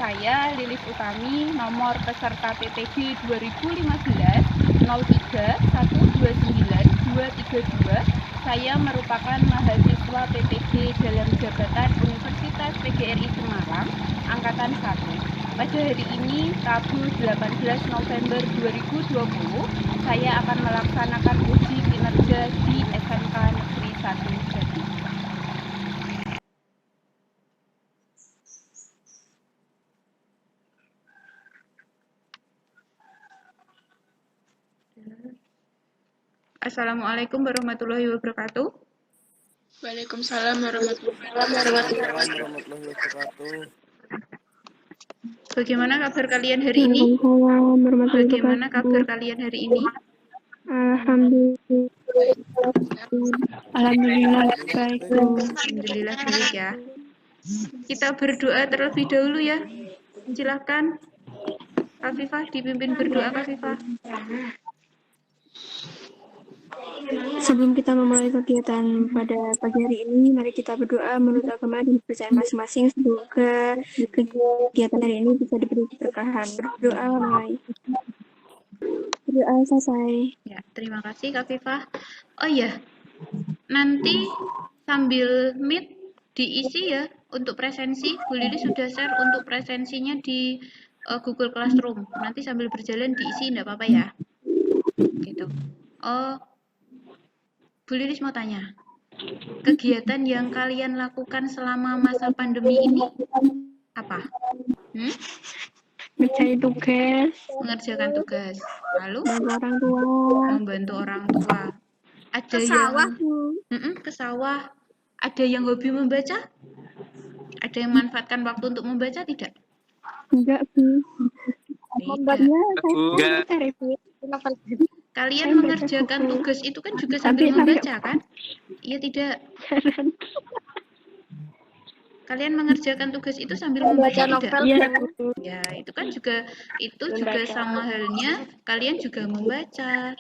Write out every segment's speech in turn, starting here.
saya Lilis Utami, nomor peserta PPG 2015 03129232. Saya merupakan mahasiswa PPG dalam jabatan Universitas PGRI Semarang, Angkatan 1. Pada hari ini, Rabu 18 November 2020, saya akan melaksanakan uji kinerja di SMK Negeri 1 Jatim. Assalamualaikum warahmatullahi wabarakatuh. Waalaikumsalam warahmatullahi wabarakatuh. Bagaimana kabar kalian hari ini? Bagaimana kabar kalian hari ini? Alhamdulillah baik. Alhamdulillah baik ya. Kita berdoa terlebih dahulu ya. Silakan. Kafifah dipimpin berdoa, Kafifah. Sebelum kita memulai kegiatan pada pagi hari ini, mari kita berdoa menurut agama dan kepercayaan masing-masing. Semoga kegiatan hari ini bisa diberi keberkahan. Berdoa mulai. Berdoa selesai. Ya, terima kasih Kafifah. Oh iya, nanti sambil meet diisi ya untuk presensi. Bu Lili sudah share untuk presensinya di Google Classroom. Nanti sambil berjalan diisi, enggak apa-apa ya. Gitu. Oh, Bu Lilis mau tanya, kegiatan yang kalian lakukan selama masa pandemi ini apa? Mencari tugas, Mengerjakan tugas, lalu membantu orang tua. membantu orang tua. Ada yang ke sawah. Ada yang hobi membaca? Ada yang memanfaatkan waktu untuk membaca tidak? Enggak, Bu. Membuatnya Enggak. saya Kalian mengerjakan tugas itu kan juga sambil membaca kan? Iya tidak? Kalian mengerjakan tugas itu sambil membaca tidak? Ya, itu kan juga sama halnya kalian juga membaca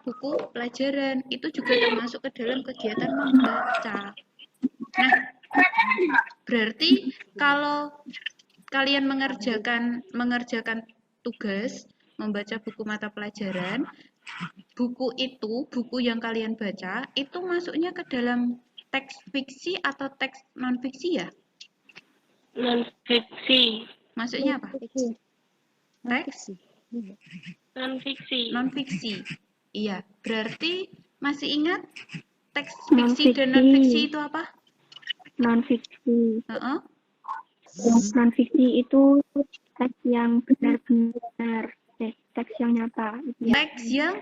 buku pelajaran. Itu juga termasuk ke dalam kegiatan membaca. Nah, berarti kalau kalian mengerjakan tugas membaca buku mata pelajaran, buku yang kalian baca itu masuknya ke dalam teks fiksi atau teks non fiksi ya? Non fiksi. Masuknya apa? Teks Non fiksi. Iya, berarti masih ingat teks fiksi dan non fiksi itu apa? Non fiksi. Non fiksi itu teks yang benar-benar, teks yang nyata. Teks yang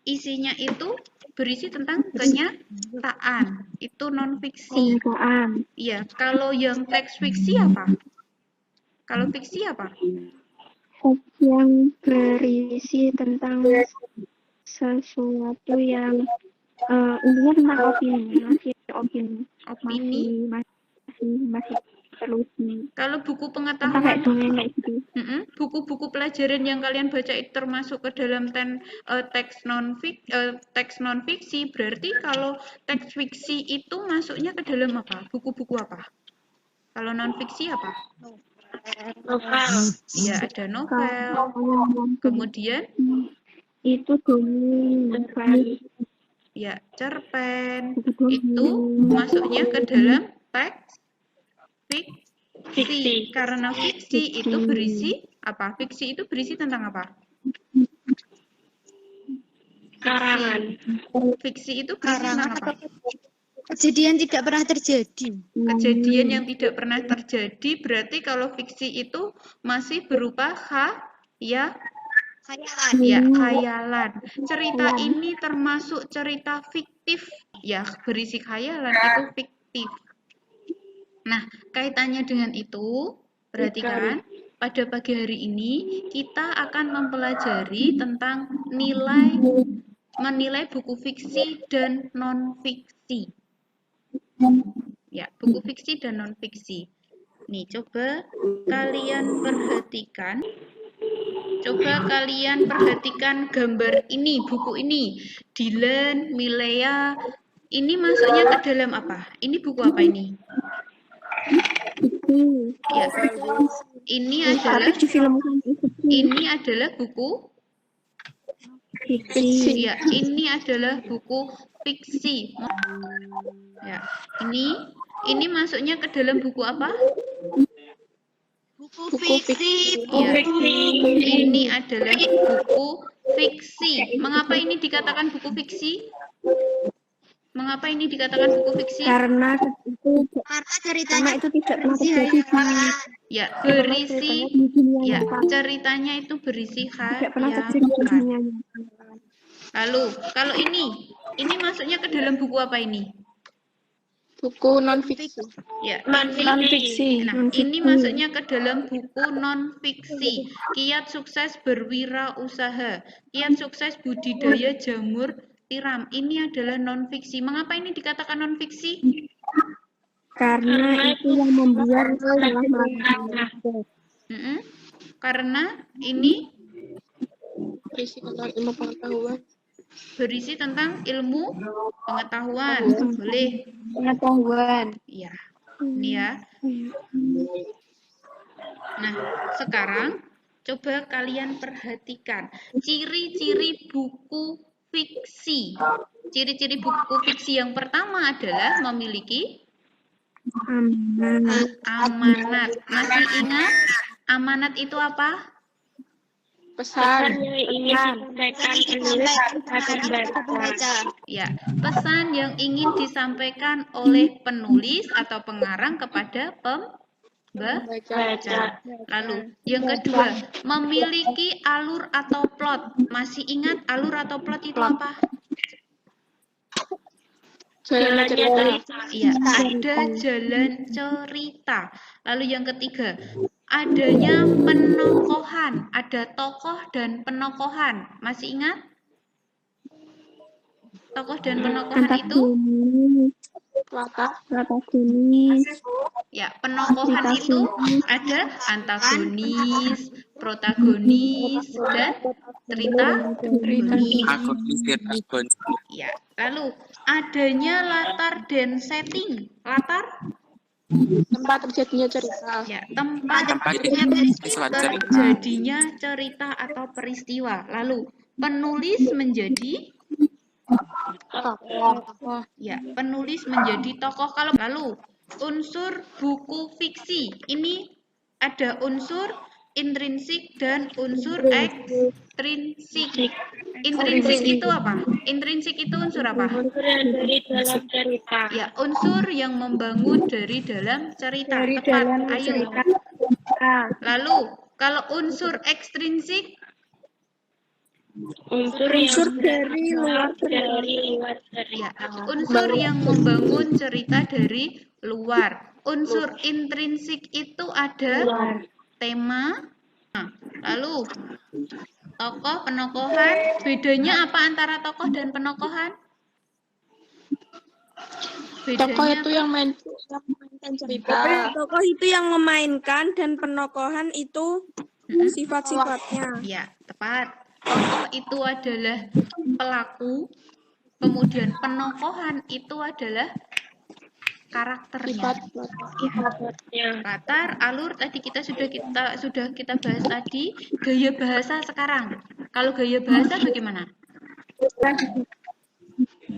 isinya itu berisi tentang kenyataan. Itu non fiksi. Iya, kalau yang teks fiksi apa? Kalau fiksi apa? Teks yang berisi tentang sesuatu yang intinya tentang opini. Masih perlu di. Kalau buku pengetahuan, gitu. Buku-buku pelajaran yang kalian baca itu termasuk ke dalam teks non fiksi. Berarti kalau teks fiksi itu masuknya ke dalam apa? Buku-buku apa? Kalau non fiksi apa? novel. Ya, ada novel. Kemudian itu novel. Ya, cerpen. Itu masuknya ke dalam teks fiksi. Karena fiksi itu berisi apa? Fiksi itu berisi tentang apa? Karangan. Fiksi itu berisi tentang apa? Kejadian tidak pernah terjadi. Kejadian yang tidak pernah terjadi, berarti kalau fiksi itu masih berupa khayalan. Cerita ini termasuk cerita fiktif, ya, berisi khayalan, itu fiktif. Nah, kaitannya dengan itu, perhatikan, pada pagi hari ini kita akan mempelajari tentang menilai buku fiksi dan non-fiksi. Ya, buku fiksi dan non-fiksi. Nih, coba kalian perhatikan gambar ini, buku ini. Dylan, Milea, ini masuknya ke dalam apa? Ini buku apa ini? fiksi. Ya. Ini adalah Tapi difilmkan fiksi. ini adalah buku Fiksi. ya, ini adalah buku fiksi. Ya, ini masuknya ke dalam buku apa? Buku fiksi. Ya, ini adalah buku fiksi. Mengapa ini dikatakan buku fiksi? Mengapa ini dikatakan buku fiksi? Karena itu Ceritanya itu tidak pernah terjadi di Ya, berisi di dunia ya, nyata. ceritanya itu berisi Tidak pernah terjadi di khayalan. dunia nyata. Lalu, kalau ini masuknya ke dalam buku apa ini? Buku non-fiksi. Ya, Non-fiksi. nah, ini masuknya ke dalam buku non-fiksi. Kiat sukses berwirausaha. Kiat sukses budidaya jamur tiram. Ini adalah non-fiksi. Mengapa ini dikatakan non-fiksi? Karena itu yang membuat salah melakukan. Karena ini Berisi tentang ilmu pengetahuan. berisi tentang ilmu pengetahuan. Boleh? Pengetahuan. Ya, ini ya. Nah, sekarang coba kalian perhatikan ciri-ciri buku fiksi. Ciri-ciri buku fiksi yang pertama adalah memiliki amanat. Masih ingat amanat itu apa? Pesan. Yang ingin disampaikan penulis akan baca. Ya, pesan yang ingin disampaikan oleh penulis atau pengarang kepada pembaca. Lalu, yang kedua, memiliki alur atau plot. Masih ingat alur atau plot itu apa? Jalan cerita. Iya, ada jalan cerita. Lalu yang ketiga, adanya penokohan. Ada tokoh dan penokohan. Masih ingat? Tokoh dan penokohan itu? Protagonis. Ya, penokohan itu ada antagonis, protagonis, dan cerita. Ya, lalu adanya latar dan setting. Latar? Tempat terjadinya cerita. Ya, tempat terjadinya cerita atau peristiwa. Lalu penulis menjadi ya, penulis menjadi tokoh. Kalau lalu unsur buku fiksi ini ada unsur intrinsik dan unsur ekstrinsik. Intrinsik itu apa? Intrinsik itu unsur apa? Unsur yang dari dalam cerita. Ya, unsur yang membangun dari dalam cerita. Tepat, ayo. Lalu, kalau unsur ekstrinsik, Unsur dari luar cerita. ya, unsur yang membangun cerita dari luar. Unsur intrinsik itu ada tema. Nah, lalu, tokoh, penokohan. Bedanya apa antara tokoh dan penokohan? Tokoh itu yang memainkan cerita. Tokoh itu yang memainkan dan penokohan itu sifat-sifatnya. Ya, tepat. Tokoh itu adalah pelaku, kemudian penokohan itu adalah karakternya. Latar, alur tadi sudah kita bahas tadi. Gaya bahasa sekarang. Kalau gaya bahasa bagaimana?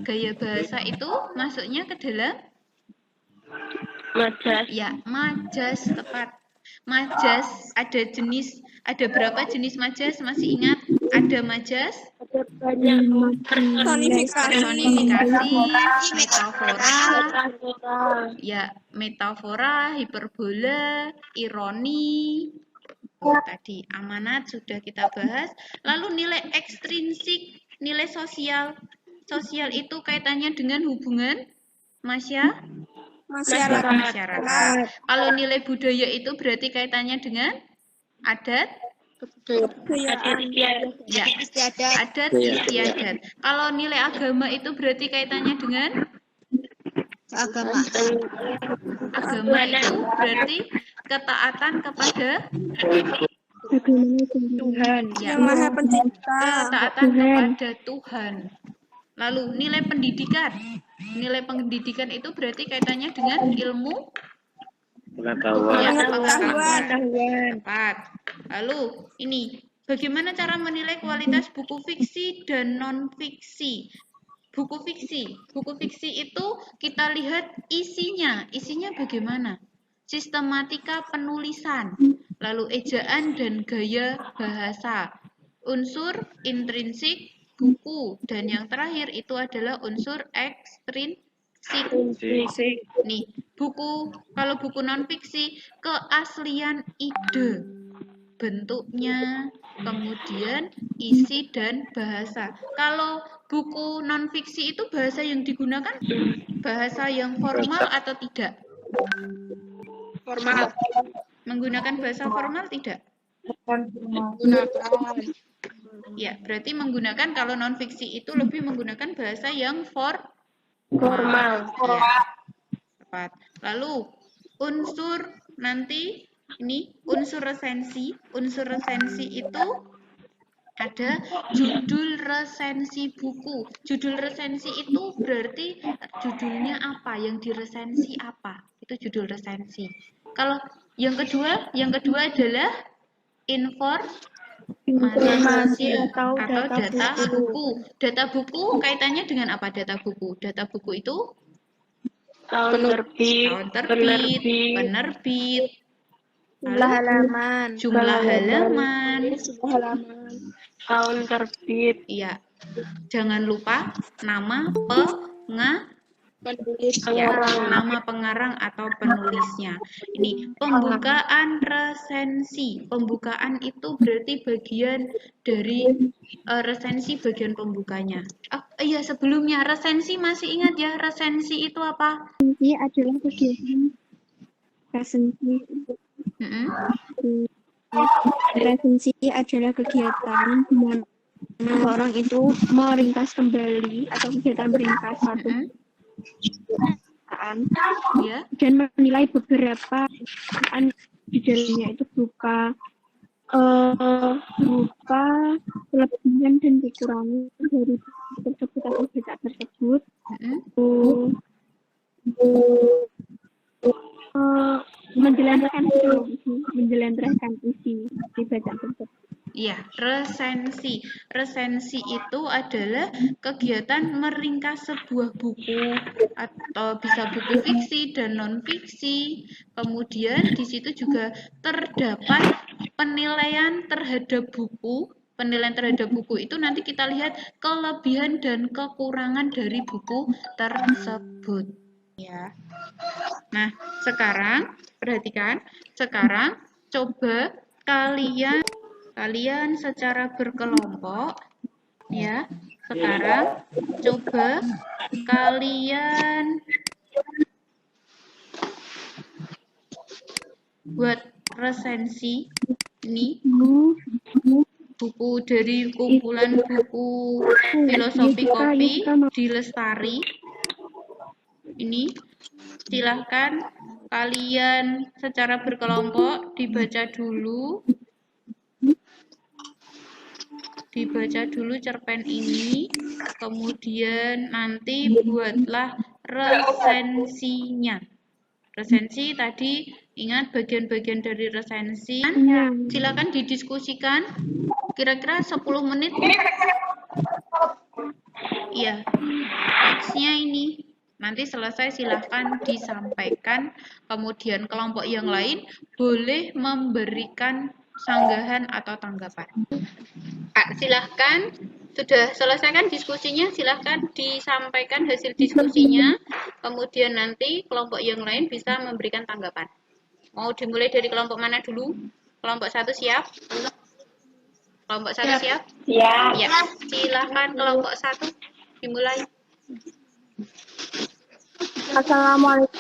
Gaya bahasa itu masuknya ke dalam Majas. ya, majas, tepat. Majas ada berapa jenis majas? Masih ingat? Ada majas, personifikasi, metafora, ya, metafora, hiperbola, ironi. Tadi amanat sudah kita bahas. Lalu nilai ekstrinsik, nilai sosial. Sosial itu kaitannya dengan hubungan masyarakat. Kalau nilai budaya itu berarti kaitannya dengan adat, ya, adat istiadat. Kalau nilai agama itu berarti kaitannya dengan agama. agama itu berarti ketaatan kepada Tuhan. ya, Yang Maha Pencipta. ketaatan kepada Tuhan. Lalu nilai pendidikan. Nilai pendidikan itu berarti kaitannya dengan ilmu Pengetahuan. Tepat. Lalu ini bagaimana cara menilai kualitas buku fiksi dan non-fiksi? Buku fiksi itu kita lihat isinya bagaimana? Sistematika penulisan, lalu ejaan dan gaya bahasa, unsur intrinsik buku, dan yang terakhir itu adalah unsur ekstrinsik. Nih, kalau buku non-fiksi, keaslian ide, bentuknya, kemudian isi dan bahasa. Kalau buku non-fiksi itu bahasa yang digunakan bahasa yang formal atau tidak? Formal. Menggunakan bahasa formal tidak? Gunakan. Ya, berarti menggunakan, kalau non-fiksi itu lebih menggunakan bahasa yang Formal. Ya, tepat. Lalu unsur nanti ini unsur resensi. Unsur resensi itu ada judul resensi buku. Judul resensi itu berarti judulnya apa, yang diresensi apa. Itu judul resensi. Kalau yang kedua adalah informasi atau data buku. Data buku kaitannya dengan apa data buku? Data buku itu Tahun terbit, penerbit, Jumlah halaman. jumlah halaman, tahun terbit, iya. Jangan lupa nama Penulis. nama pengarang atau penulisnya. Ini pembukaan resensi. Pembukaan itu berarti bagian dari resensi, bagian pembukanya. Iya, sebelumnya resensi masih ingat ya, resensi itu apa? Resensi adalah kegiatan resensi. Resensi adalah kegiatan di mana orang itu meringkas kembali atau kegiatan meringkas satu perusahaan Ya. dan menilai beberapa perusahaan di dalamnya itu berupa kelebihan dan kekurangan dari tersebut atau data tersebut. Menjelaskan isi di bacaan tersebut. Iya, resensi. Resensi itu adalah kegiatan meringkas sebuah buku atau bisa buku fiksi dan non-fiksi. Kemudian di situ juga terdapat penilaian terhadap buku. Penilaian terhadap buku itu nanti kita lihat kelebihan dan kekurangan dari buku tersebut. Ya. Nah, sekarang perhatikan. Sekarang coba kalian secara berkelompok, ya. Sekarang coba kalian buat resensi ini buku dari kumpulan buku filosofi kopi di Lestari. Ini silahkan kalian secara berkelompok dibaca dulu cerpen ini, kemudian nanti buatlah resensinya. Resensi tadi ingat bagian-bagian dari resensi. Silakan didiskusikan kira-kira 10 menit. Iya, teksnya ini. Nanti selesai silahkan disampaikan, kemudian kelompok yang lain boleh memberikan sanggahan atau tanggapan. Silahkan, sudah selesai kan diskusinya, silahkan disampaikan hasil diskusinya, kemudian nanti kelompok yang lain bisa memberikan tanggapan. Mau dimulai dari kelompok mana dulu? Kelompok 1 siap? Kelompok 1 siap? ya, Ya, silahkan kelompok 1 dimulai. Assalamualaikum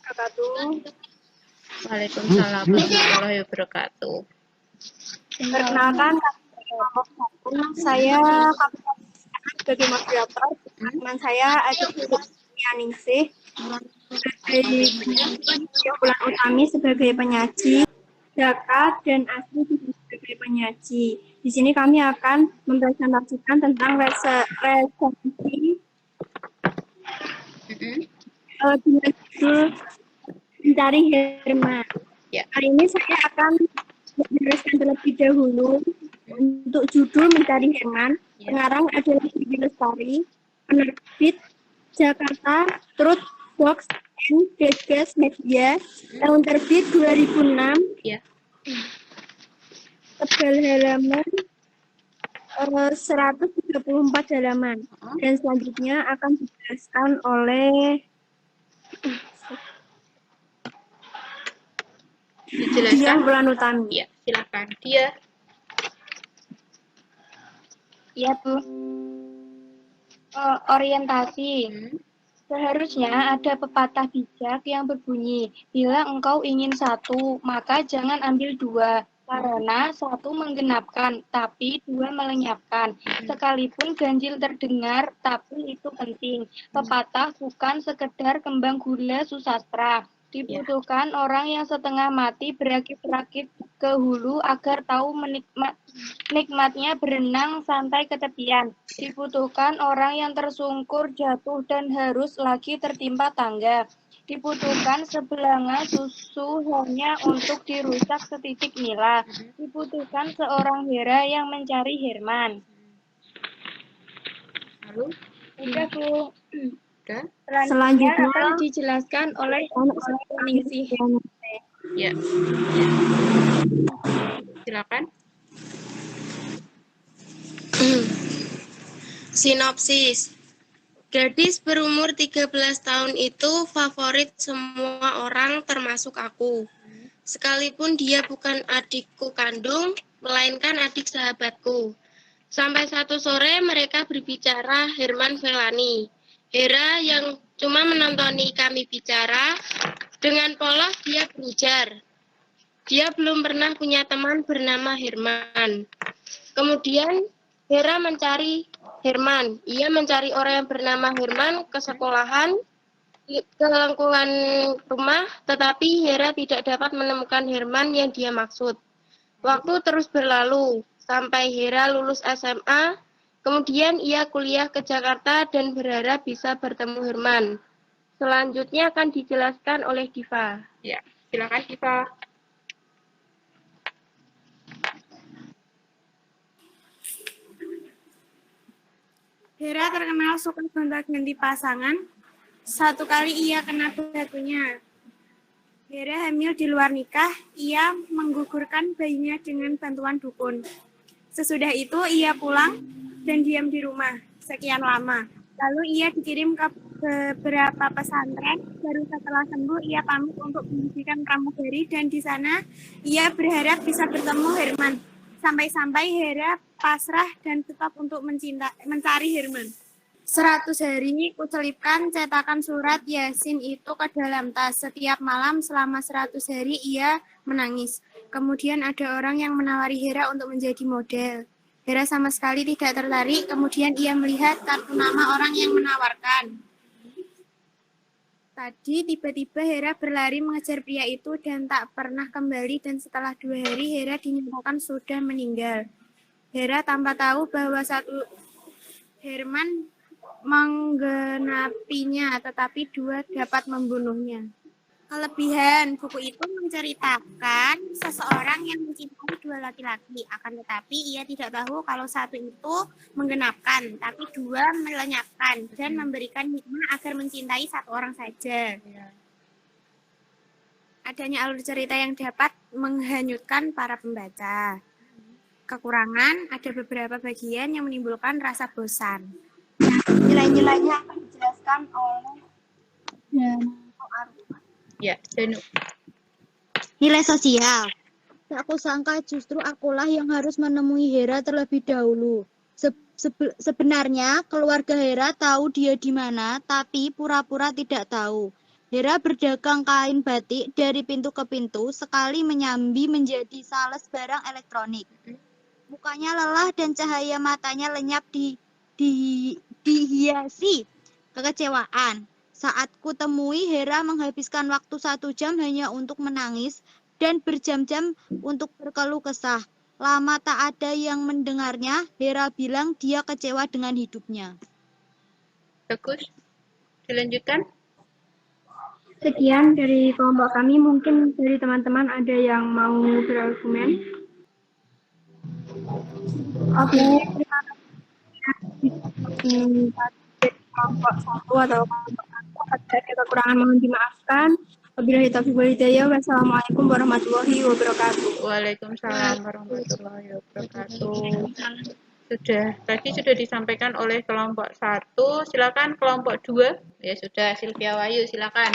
warahmatullahi wabarakatuh. Waalaikumsalam warahmatullahi wabarakatuh. Perkenalkan, saya sebagai moderator. Teman saya ada Ningsih sebagai Bulan Utami sebagai penyaji, Zakat dan Asri sebagai penyaji. Di sini kami akan mempresentasikan tentang resensi dengan judul mencari Herman. Ya. Kali ini saya akan menjelaskan terlebih dahulu untuk judul Mencari Herman. Ya. Pengarang adalah Bibi Lestari, penerbit Jakarta Truth Box and Gagas Media, tahun terbit 2006, Ya. tebal halaman 134 halaman. Dan selanjutnya akan dijelaskan oleh Dijelaskan. Diah Wulanutami. Ya, silakan. Dia. Iya, Bu. Orientasi. Seharusnya ada pepatah bijak yang berbunyi, bila engkau ingin satu, maka jangan ambil dua, karena satu menggenapkan, tapi dua melenyapkan. Sekalipun ganjil terdengar, tapi itu penting. Pepatah bukan sekedar kembang gula susastra. Dibutuhkan orang yang setengah mati berakit-rakit ke hulu agar tahu nikmatnya berenang santai ke tepian. Dibutuhkan orang yang tersungkur jatuh dan harus lagi tertimpa tangga. Dibutuhkan sebelanga susu hanya untuk dirusak setitik nila. Dibutuhkan seorang Hera yang mencari Herman. Lalu, Udah, Bu. udah. Selanjutnya akan dijelaskan oleh Ningsih. Ya. Silakan. Sinopsis. Gadis berumur 13 tahun itu favorit semua orang termasuk aku. Sekalipun dia bukan adikku kandung, melainkan adik sahabatku. Sampai satu sore mereka berbicara Herman Felani. Hera yang cuma menonton kami bicara, dengan polos dia berujar. Dia belum pernah punya teman bernama Herman. Kemudian Hera mencari Herman. Ia mencari orang yang bernama Herman ke sekolahan, ke lingkungan rumah, tetapi Hera tidak dapat menemukan Herman yang dia maksud. Waktu terus berlalu, sampai Hera lulus SMA, kemudian ia kuliah ke Jakarta dan berharap bisa bertemu Herman. Selanjutnya akan dijelaskan oleh Diva. Ya, silakan Diva. Hera terkenal suka gonta-ganti pasangan. Satu kali ia kena batunya. Hera hamil di luar nikah, ia menggugurkan bayinya dengan bantuan dukun. Sesudah itu ia pulang dan diam di rumah sekian lama. Lalu ia dikirim ke beberapa pesantren. Baru setelah sembuh ia pamit untuk mendidikan pramugari dan di sana ia berharap bisa bertemu Herman. Sampai-sampai Hera pasrah dan tetap untuk mencari Herman. 100 hari kucelipkan cetakan surat Yasin itu ke dalam tas. Setiap malam selama 100 hari ia menangis. Kemudian ada orang yang menawari Hera untuk menjadi model. Hera sama sekali tidak tertarik. Kemudian ia melihat kartu nama orang yang menawarkan. Tadi tiba-tiba Hera berlari mengejar pria itu dan tak pernah kembali, dan setelah 2 hari Hera dinyatakan sudah meninggal. Hera tanpa tahu bahwa satu Herman menggenapinya, tetapi 2 dapat membunuhnya. Kelebihan buku itu menceritakan seseorang yang mencintai 2 laki-laki, akan tetapi ia tidak tahu kalau satu itu menggenapkan, tapi 2 melenyapkan dan memberikan hikmah agar mencintai satu orang saja. Adanya alur cerita yang dapat menghanyutkan para pembaca. Kekurangan, ada beberapa bagian yang menimbulkan rasa bosan. Nilai-nilainya akan dijelaskan oleh Ya, Danu. Nilai sosial. Tak kusangka justru akulah yang harus menemui Hera terlebih dahulu. Sebenarnya keluarga Hera tahu dia di mana, tapi pura-pura tidak tahu. Hera berdagang kain batik dari pintu ke pintu, sekali menyambi menjadi sales barang elektronik. Mukanya lelah dan cahaya matanya lenyap dihiasi kekecewaan. Saat kutemui, Hera menghabiskan waktu 1 jam hanya untuk menangis dan berjam-jam untuk berkeluh kesah. Lama tak ada yang mendengarnya. Hera bilang dia kecewa dengan hidupnya. Bagus. Dilanjutkan. Sekian dari kelompok kami, mungkin dari teman-teman ada yang mau berargumen. Oke, terima kasih. Kelompok 1 atau kelompok 1, ada kekurangan mohon dimaafkan. Wabillahi taufiq wal hidayah. Wassalamualaikum warahmatullahi wabarakatuh. Waalaikumsalam warahmatullahi wabarakatuh. Tadi sudah disampaikan oleh kelompok 1. Silakan kelompok 2. Ya sudah, Silvia Wahyu, silakan.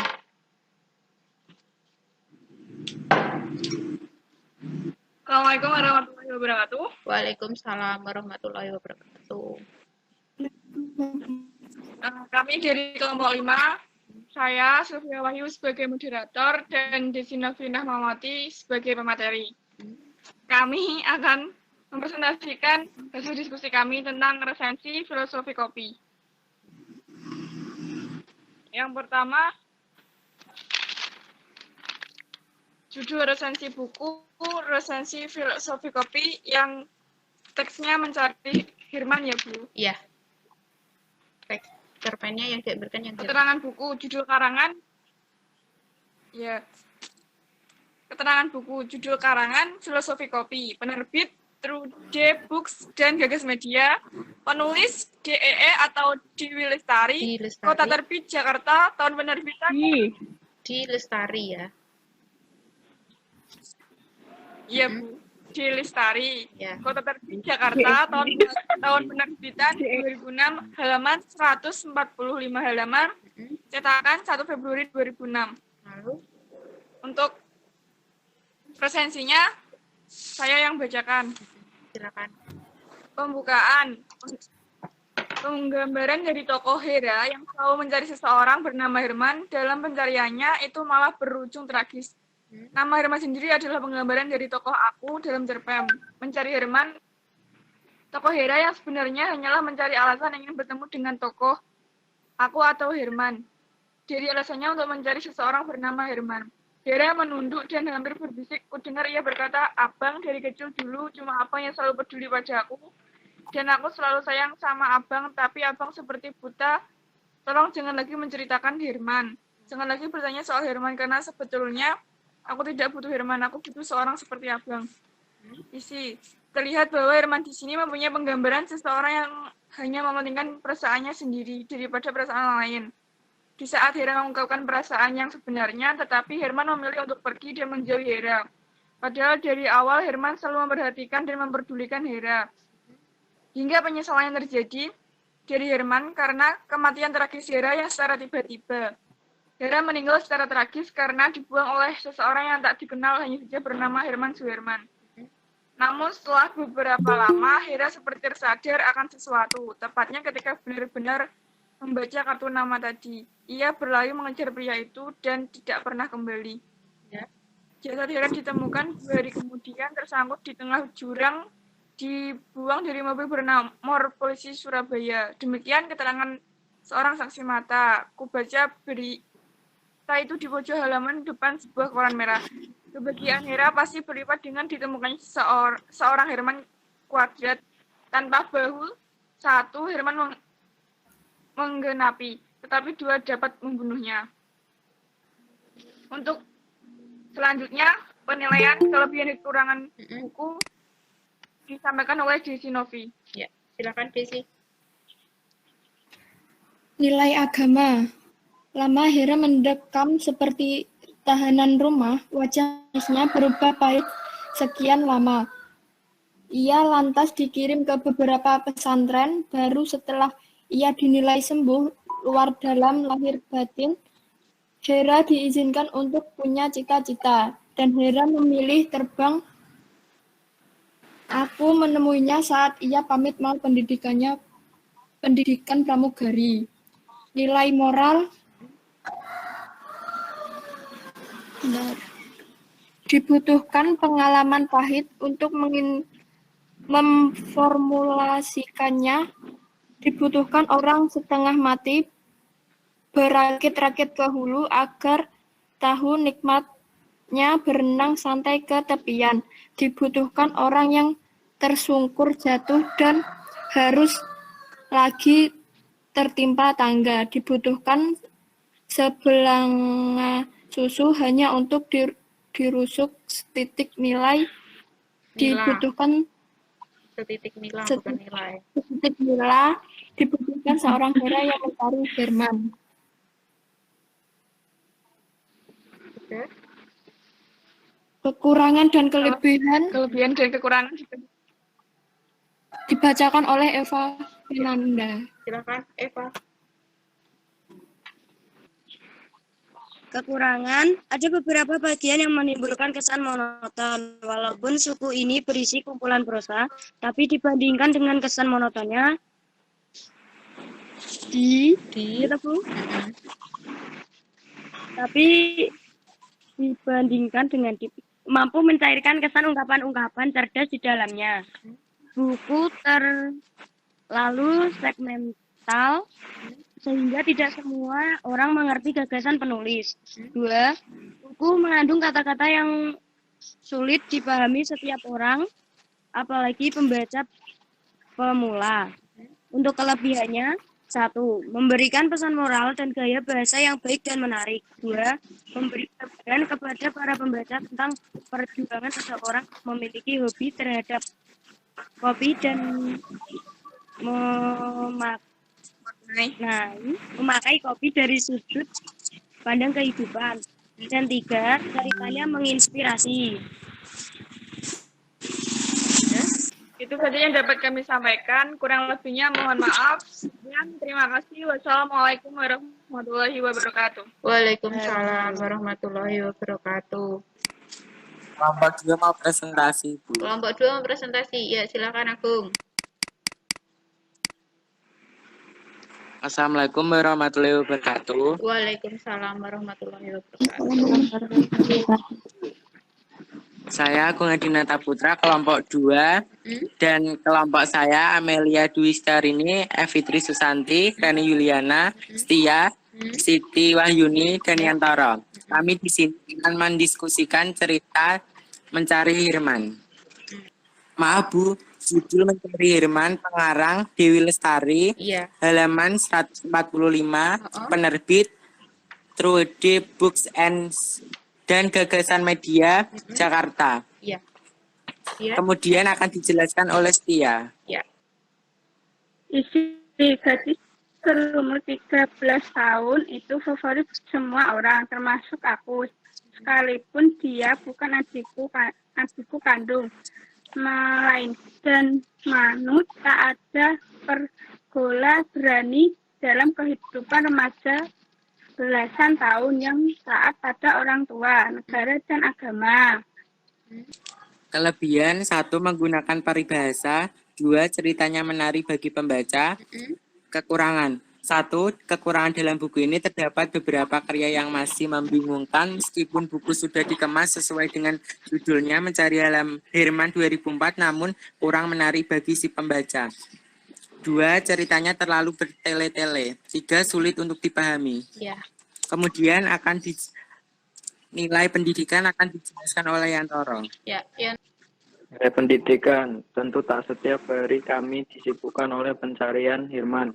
Assalamualaikum warahmatullahi wabarakatuh. Waalaikumsalam warahmatullahi wabarakatuh. Kami dari kelompok 5, saya Silvia Wahyu sebagai moderator dan Desi Novinah Mamati sebagai pemateri. Kami akan mempresentasikan hasil diskusi kami tentang resensi filosofi kopi. Yang pertama, judul resensi buku, resensi filosofi kopi yang teksnya mencari Herman ya Bu. Iya. Teks cerpennya yang diambilkan yang Keterangan buku, judul karangan. Ya. Keterangan buku, judul karangan filosofi kopi, penerbit Trude Books dan Gagas Media, penulis DEE atau Dewi Lestari, Kota Terbit Jakarta, tahun penerbitan di Lestari ya. Iya Bu, di Lestari, Ya. Kota Terbit Jakarta, tahun penerbitan 2006, halaman 145 halaman, cetakan 1 Februari 2006. Lalu Untuk presensinya saya yang bacakan. silakan. Pembukaan. Penggambaran dari tokoh Hera yang selalu mencari seseorang bernama Herman, dalam pencariannya itu malah berujung tragis. Nama Herman sendiri adalah penggambaran dari tokoh aku dalam cerpen. Mencari Herman, tokoh Hera yang sebenarnya hanyalah mencari alasan ingin bertemu dengan tokoh aku atau Herman. Jadi alasannya untuk mencari seseorang bernama Herman. Hera menunduk dan hampir berbisik. Kudengar ia berkata, "Abang dari kecil dulu cuma abang yang selalu peduli pada aku. Dan aku selalu sayang sama abang, tapi abang seperti buta. Tolong jangan lagi menceritakan Herman. Jangan lagi bertanya soal Herman, karena sebetulnya aku tidak butuh Herman, aku butuh seorang seperti abang." Isi. Terlihat bahwa Herman di sini mempunyai penggambaran seseorang yang hanya mementingkan perasaannya sendiri daripada perasaan orang lain. Di saat Hera mengungkapkan perasaan yang sebenarnya, tetapi Herman memilih untuk pergi dan menjauhi Hera. Padahal dari awal Herman selalu memperhatikan dan memperdulikan Hera. Hingga penyesalan yang terjadi dari Herman karena kematian tragis Hera yang secara tiba-tiba. Hera meninggal secara tragis karena dibuang oleh seseorang yang tak dikenal, hanya saja bernama Herman Suherman. Namun setelah beberapa lama, Hera seperti tersadar akan sesuatu, tepatnya ketika benar-benar membaca kartu nama tadi. Ia berlari mengejar pria itu dan tidak pernah kembali. Ya. Jasad Hera ditemukan 2 hari kemudian tersangkut di tengah jurang, dibuang dari mobil bernomor polisi Surabaya. Demikian keterangan seorang saksi mata. Kubaca berita itu di pojok halaman depan sebuah koran merah. Kebahagiaan Hera pasti berlipat dengan ditemukannya seorang Herman kuadrat tanpa bahu. 1, Herman menggenapi, tetapi 2 dapat membunuhnya. Untuk selanjutnya, penilaian kelebihan dan kekurangan buku disampaikan oleh Desi Novi. Ya, silakan Desi. Nilai agama. Lama Hera mendekam seperti tahanan rumah, wajahnya berubah pahit sekian lama. Ia lantas dikirim ke beberapa pesantren, baru setelah ia dinilai sembuh, luar dalam, lahir batin, Hera diizinkan untuk punya cita-cita, dan Hera memilih terbang. Aku menemuinya saat ia pamit mau pendidikan pramugari. Nilai moral. Dibutuhkan pengalaman pahit untuk memformulasikannya. Dibutuhkan orang setengah mati berakit-rakit ke hulu agar tahu nikmatnya berenang santai ke tepian. Dibutuhkan orang yang tersungkur jatuh dan harus lagi tertimpa tangga. Dibutuhkan sebelanga susu hanya untuk dirusuk setitik nilai dibutuhkan Setitik nila, Setitik. bukan nilai. setitik nilai dibutuhkan seorang Hera yang mencari Herman. Oke. Kekurangan dan kelebihan Kelebihan dan kekurangan. dibacakan oleh Eva Finanda. Silakan Eva. Kekurangan, ada beberapa bagian yang menimbulkan kesan monoton. Walaupun suku ini berisi kumpulan prosa, tapi dibandingkan dengan kesan monotonnya, tapi dibandingkan dengan mampu mencairkan kesan ungkapan-ungkapan cerdas di dalamnya. Buku terlalu segmental, sehingga tidak semua orang mengerti gagasan penulis. 2. Buku mengandung kata-kata yang sulit dipahami setiap orang, apalagi pembaca pemula. Untuk kelebihannya, 1. Memberikan pesan moral dan gaya bahasa yang baik dan menarik. 2. Memberi gambaran kepada para pembaca tentang perjuangan seseorang memiliki hobi terhadap kopi dan memakai kopi dari sudut pandang kehidupan. Dan 3, ceritanya menginspirasi. Itu saja yang dapat kami sampaikan. Kurang lebihnya mohon maaf. Dan terima kasih. Wassalamualaikum warahmatullahi wabarakatuh. Waalaikumsalam warahmatullahi wabarakatuh. Kelompok 2 mau presentasi, Bu. Kelompok 2 mau presentasi. Ya, silakan Agung. Assalamualaikum warahmatullahi wabarakatuh. Waalaikumsalam warahmatullahi wabarakatuh. Saya Agung Adinata Putra, kelompok 2. Dan kelompok saya Amelia Dwi Starini, Evitri Susanti, Rani Yuliana, Setia, Siti Wahyuni, dan Yantoro. Kami di sini akan mendiskusikan cerita Mencari Herman. Maaf Bu, judul Mencari Herman, pengarang Dewi Lestari, Iya. halaman 145, penerbit Trude Books dan Gagasan Media, Jakarta. Iya. Iya. Kemudian akan dijelaskan oleh Setia. Ya. Isi gadis berumur 13 tahun itu favorit semua orang, termasuk aku. Sekalipun dia bukan adikku kandung. Melainkan manut tak ada pergola berani dalam kehidupan remaja belasan tahun yang taat pada orang tua, negara, dan agama. Kelebihan 1, menggunakan paribahasa. 2, ceritanya menarik bagi pembaca. Kekurangan 1, kekurangan dalam buku ini terdapat beberapa karya yang masih membingungkan meskipun buku sudah dikemas sesuai dengan judulnya Mencari Herman 2004, namun kurang menarik bagi si pembaca. 2, ceritanya terlalu bertele-tele. 3, sulit untuk dipahami. Ya. Kemudian nilai pendidikan akan dijelaskan oleh Yantoro. Ya. Nilai pendidikan, tentu tak setiap hari kami disibukkan oleh pencarian Herman.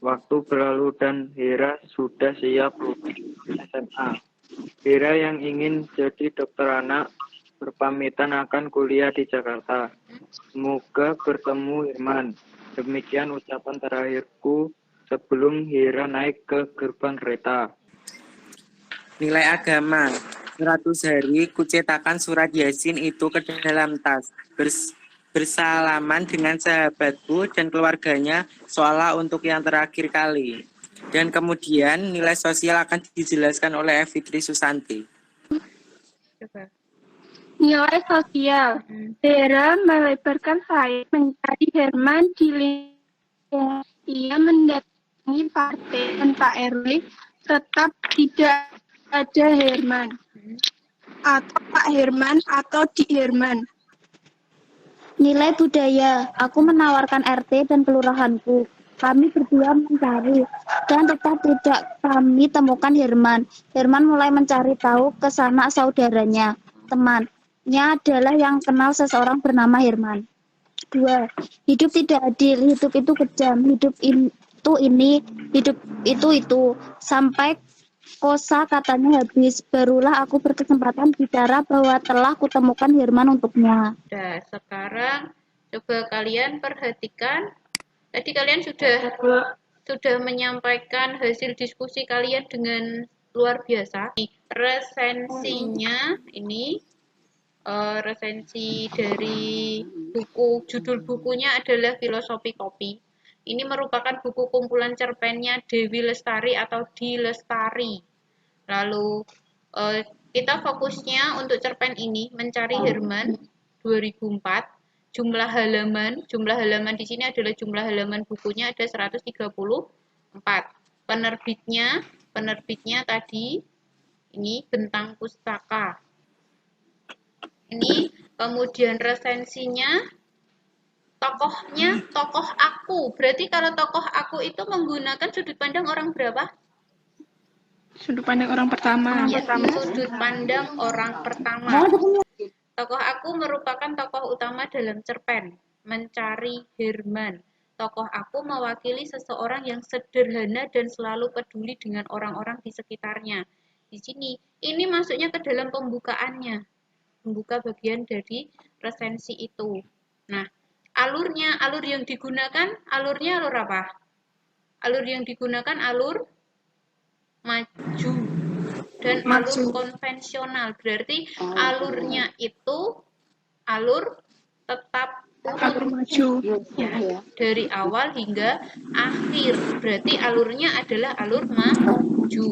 Waktu berlalu dan Hera sudah siap lulus SMA. Hera yang ingin jadi dokter anak berpamitan akan kuliah di Jakarta. Semoga bertemu Herman. Demikian ucapan terakhirku sebelum Hera naik ke gerbang kereta. Nilai agama, 100 hari kucetakan surat Yasin itu ke dalam tas. Bersalaman dengan sahabatku dan keluarganya seolah untuk yang terakhir kali. Dan kemudian nilai sosial akan dijelaskan oleh Evitri Susanti. Coba. Nilai sosial. Hera melebarkan sayap mencari Herman di lingkungan. Ia mendatangi partai dan Pak RW, tetap tidak ada Herman. Atau Pak Herman atau Di Herman. Nilai budaya, aku menawarkan RT dan kelurahanku. Kami berdua mencari dan tetap tidak kami temukan Herman. Herman mulai mencari tahu ke sanak saudaranya. Temannya adalah yang kenal seseorang bernama Herman. 2. Hidup tidak adil, hidup itu kejam, hidup itu ini, hidup itu. Sampai kosa katanya habis. Barulah aku berkesempatan bicara bahwa telah kutemukan Herman untuknya. Nah, sekarang coba kalian perhatikan. Tadi kalian sudah menyampaikan hasil diskusi kalian dengan luar biasa. Resensinya ini resensi dari buku, judul bukunya adalah Filosofi Kopi. Ini merupakan buku kumpulan cerpennya Dewi Lestari atau Di Lestari. Lalu kita fokusnya untuk cerpen ini Mencari Herman 2004. Jumlah halaman di sini adalah jumlah halaman bukunya ada 134. Penerbitnya tadi ini Bentang Pustaka. Ini kemudian resensinya tokohnya tokoh aku. Berarti kalau tokoh aku itu menggunakan sudut pandang orang berapa? Sudut pandang orang pertama. Ya, sudut pandang orang pertama. Tokoh aku merupakan tokoh utama dalam cerpen Mencari Herman. Tokoh aku mewakili seseorang yang sederhana dan selalu peduli dengan orang-orang di sekitarnya. Di sini, ini masuknya ke dalam pembukaannya. Membuka bagian dari resensi itu. Nah, alur yang digunakan, alurnya alur apa? Alur yang digunakan alur maju dan alur konvensional. Berarti alurnya itu alur tetap maju. Ya, dari awal hingga akhir. Berarti alurnya adalah alur maju.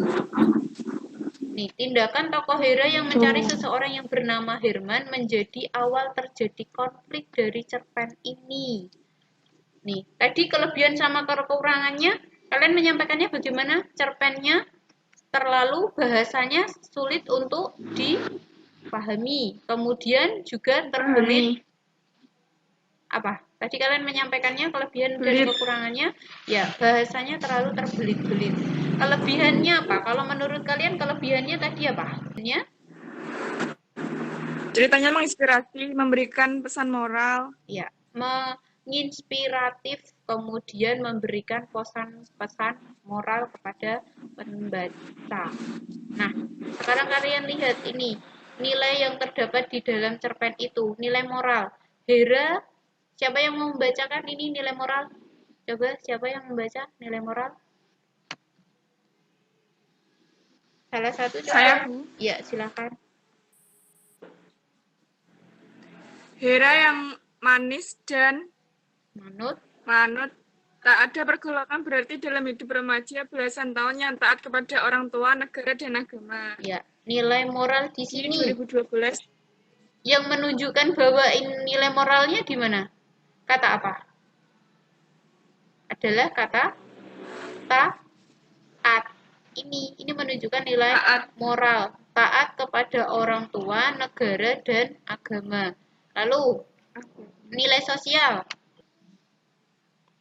Nih, tindakan tokoh Hera yang mencari seseorang yang bernama Herman menjadi awal terjadi konflik dari cerpen ini. Nih, tadi kelebihan sama kekurangannya, kalian menyampaikannya bagaimana? Cerpennya terlalu bahasanya sulit untuk dipahami. Kemudian juga terbelit. Apa? Tadi kalian menyampaikannya kelebihan dan kekurangannya? Ya, bahasanya terlalu terbelit-belit. Kelebihannya apa? Kalau menurut kalian kelebihannya tadi apa? Ceritanya menginspirasi, memberikan pesan moral. Ya, menginspiratif, kemudian memberikan pesan moral kepada pembaca. Nah, sekarang kalian lihat ini, nilai yang terdapat di dalam cerpen itu, nilai moral. Hera, siapa yang mau membacakan ini nilai moral? Coba, siapa yang membaca nilai moral? Salah satu coba. Saya, Bu. Ya, silakan. Hera yang manis dan Manut. Tak ada pergolakan berarti dalam hidup remaja belasan tahun yang taat kepada orang tua, negara, dan agama. Ya, nilai moral di sini 2012. yang menunjukkan bahwa nilai moralnya di mana? Kata apa? Adalah kata taat. Ini menunjukkan nilai moral, taat kepada orang tua, negara, dan agama. Lalu nilai sosial.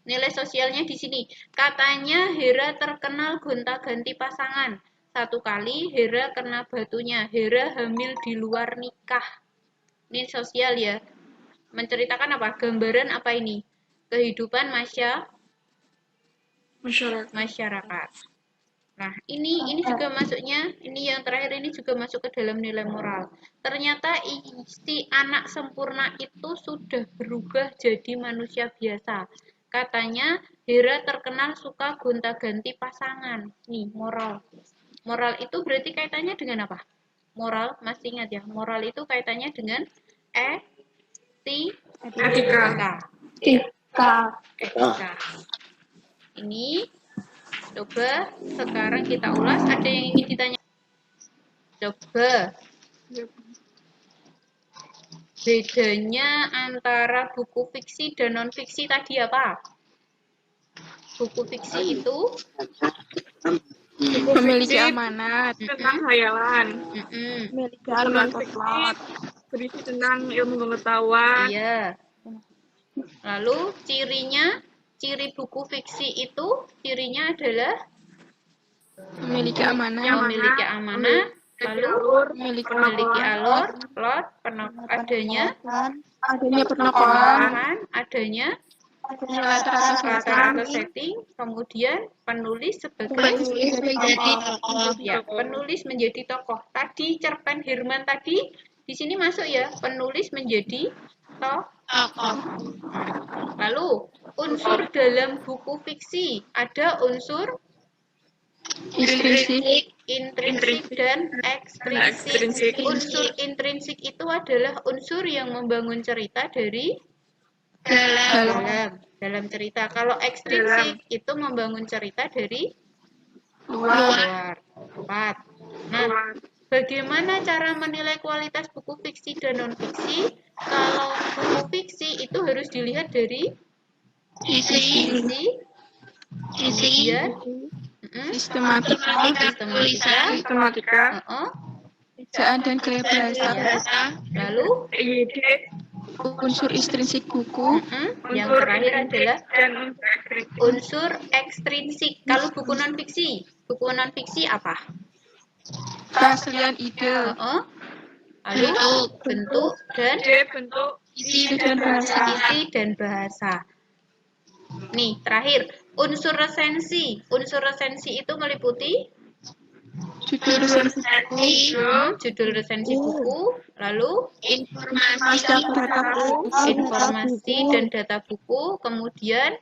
Nilai sosialnya di sini. Katanya Hera terkenal gonta-ganti pasangan. Satu kali Hera kena batunya. Hera hamil di luar nikah. Ini sosial ya. Menceritakan apa? Gambaran apa ini? Kehidupan masyarakat. Nah, ini juga masuknya, ini yang terakhir ini juga masuk ke dalam nilai moral. Ternyata si anak sempurna itu sudah berubah jadi manusia biasa. Katanya Hera terkenal suka gonta-ganti pasangan. Nih, moral. Moral itu berarti kaitannya dengan apa? Moral, masih ingat ya? Moral itu kaitannya dengan etika. Ini coba sekarang kita ulas. Ada yang ingin ditanya? Coba. Bedanya antara buku fiksi dan non-fiksi tadi apa? Buku fiksi itu Memiliki amanat. Tentang khayalan. Memiliki amanat plot. Berisi tentang ilmu pengetahuan. Iya. Lalu ciri buku fiksi itu cirinya adalah Memiliki amanat. memiliki amanat, lalu memiliki alur, plot, adanya Adanya penokohan. adanya Akumulator atau Rata-rata setting, kemudian penulis sebagai ya, penulis menjadi tokoh. Tadi cerpen Herman tadi di sini masuk ya, penulis menjadi tokoh. Lalu unsur dalam buku fiksi ada unsur intrinsik dan ekstrinsik. Unsur intrinsik itu adalah unsur yang membangun cerita dari dalam cerita. Kalau ekstrinsik itu membangun cerita dari luar. Nah, bagaimana cara menilai kualitas buku fiksi dan non-fiksi? Kalau buku fiksi itu harus dilihat dari isi, kemudian sistematika, sistematika, ejaan dan gaya bahasa, lalu unsur intrinsik buku, yang terakhir adalah unsur ekstrinsik. Kalau buku non-fiksi apa? keaslian ide, Lalu bentuk dan isi dan bahasa. Nih, terakhir, unsur resensi. Unsur resensi itu meliputi judul resensi buku, judul resensi buku, lalu informasi dan data buku, kemudian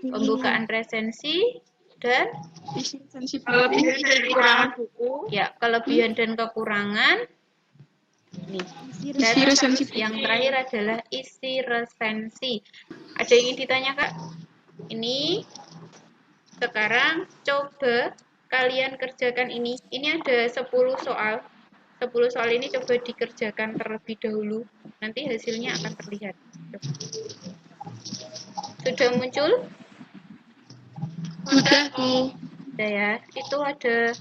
pembukaan resensi, dan isi resensi buku, ya, kelebihan dan kekurangan. Nih. Dan isi resensi yang terakhir adalah isi resensi. Ada yang ingin ditanya, Kak? Ini sekarang coba kalian kerjakan ini. Ini ada 10 soal. 10 soal ini coba dikerjakan terlebih dahulu. Nanti hasilnya akan terlihat. Sudah muncul? Sudah, Bu. Sudah ya. Itu ada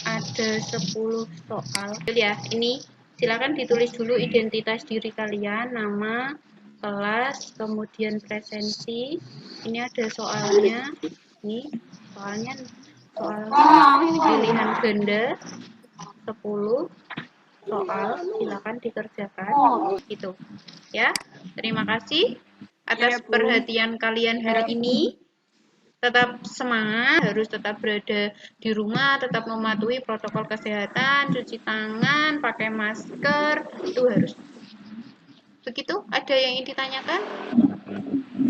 10 soal. Ya, ini silakan ditulis dulu identitas diri kalian, nama, kelas, kemudian presensi. Ini ada soalnya. Ini soalnya soal pilihan ganda 10 soal, silakan dikerjakan. Gitu. Ya. Terima kasih atas perhatian kalian hari ini. Tetap semangat, harus tetap berada di rumah, tetap mematuhi protokol kesehatan, cuci tangan, pakai masker, itu harus. Begitu? Ada yang ingin ditanyakan?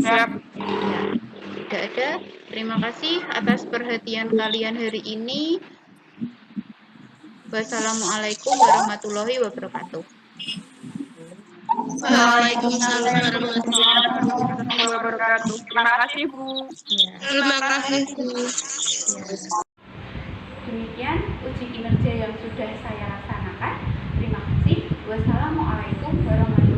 Siap. Ya, tidak ada. Terima kasih atas perhatian kalian hari ini. Wassalamualaikum warahmatullahi wabarakatuh. Waalaikumsalam warahmatullahi Wabarakatuh. Terima kasih, Bu. Ya. Terima kasih, Bu. Demikian uji kinerja yang sudah saya laksanakan. Terima kasih. Wassalamualaikum warahmatullahi wabarakatuh.